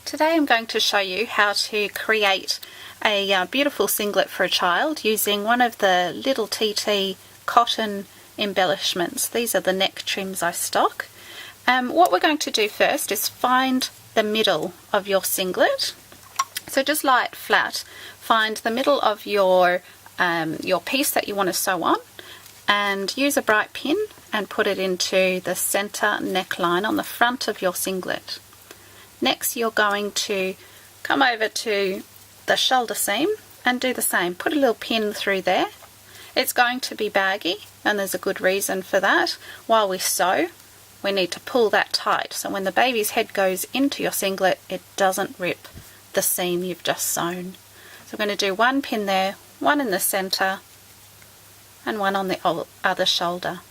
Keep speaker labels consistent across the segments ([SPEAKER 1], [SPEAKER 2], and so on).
[SPEAKER 1] Today I'm going to show you how to create a beautiful singlet for a child using one of the little TT cotton embellishments. These are the neck trims I stock. What we're going to do first is find the middle of your singlet. So just lie it flat, find the middle of your piece that you want to sew on, and use a bright pin and put it into the center neckline on the front of your singlet. Next you're going to come over to the shoulder seam and do the same. Put a little pin through there. It's going to be baggy and there's a good reason for that. While we sew, we need to pull that tight so when the baby's head goes into your singlet it doesn't rip the seam you've just sewn. So I'm going to do one pin there, one in the center and one on the other shoulder.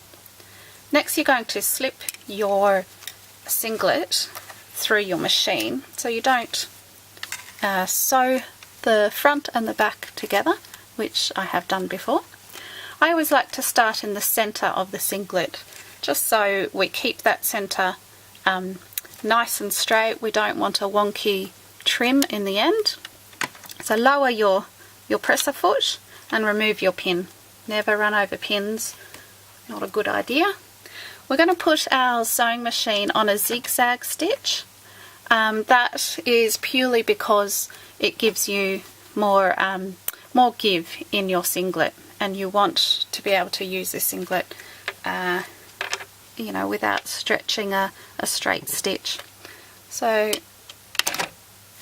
[SPEAKER 1] Next you're going to slip your singlet through your machine so you don't sew the front and the back together, which I have done before. I always like to start in the center of the singlet just so we keep that center nice and straight. We don't want a wonky trim in the end. So lower your presser foot and remove your pin. Never run over pins, not a good idea. We're going to put our sewing machine on a zigzag stitch. That is purely because it gives you more give in your singlet, and you want to be able to use this singlet without stretching a straight stitch. So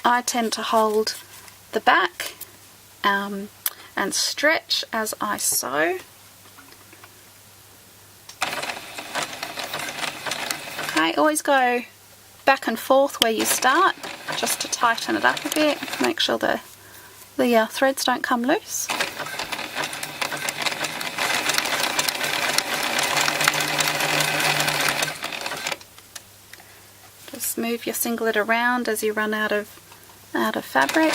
[SPEAKER 1] I tend to hold the back and stretch as I sew. Okay, always go back and forth where you start just to tighten it up a bit, make sure the threads don't come loose. Just move your singlet around as you run out of fabric.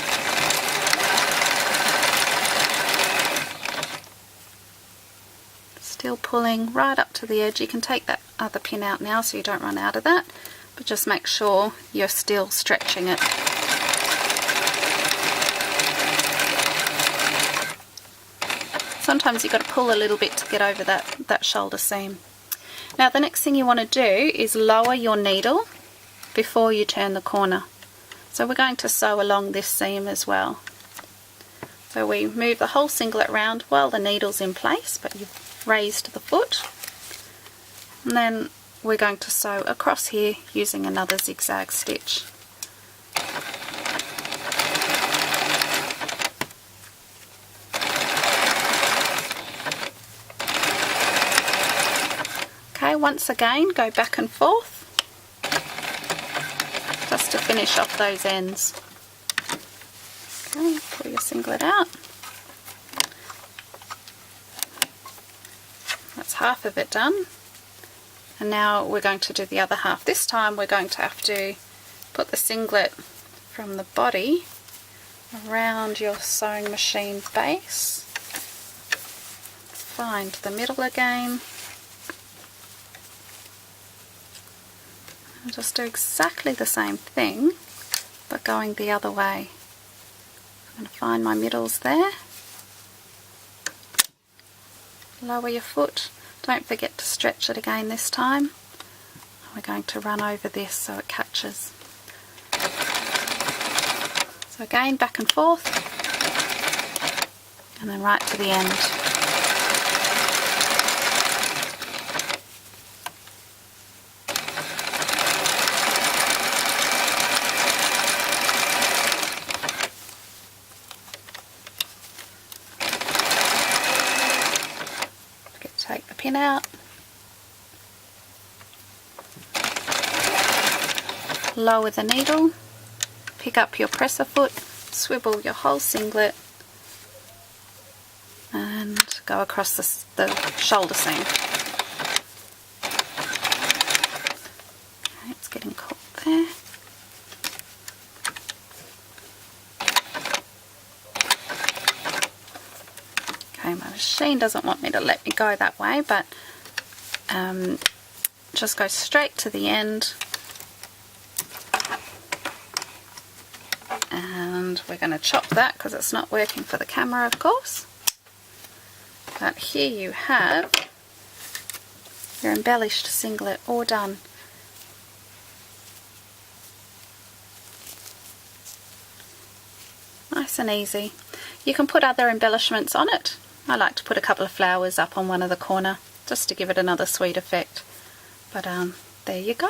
[SPEAKER 1] Still pulling right up to the edge. You can take that other pin out now so you don't run out of that, but just make sure you're still stretching it. Sometimes you've got to pull a little bit to get over that shoulder seam. Now the next thing you want to do is lower your needle before you turn the corner. So we're going to sew along this seam as well. So we move the whole singlet round while the needle's in place, but you've raised the foot, and then we're going to sew across here using another zigzag stitch. Okay, once again go back and forth just to finish off those ends. Okay, pull your singlet out. That's half of it done, and now we're going to do the other half. This time we're going to have to put the singlet from the body around your sewing machine base. Find the middle again and just do exactly the same thing but going the other way. I'm going to find my middles there. Lower your foot, don't forget to stretch it again this time. We're going to run over this so it catches. So again, back and forth, and then right to the end. Take the pin out, lower the needle, pick up your presser foot, swivel your whole singlet and go across the shoulder seam. Okay, it's getting caught there. Okay, my machine doesn't want me to let me go that way, but just go straight to the end And we're going to chop that because it's not working for the camera, of course. But here you have your embellished singlet all done. Nice and easy. You can put other embellishments on it. I like to put a couple of flowers up on one of the corner just to give it another sweet effect. But there you go.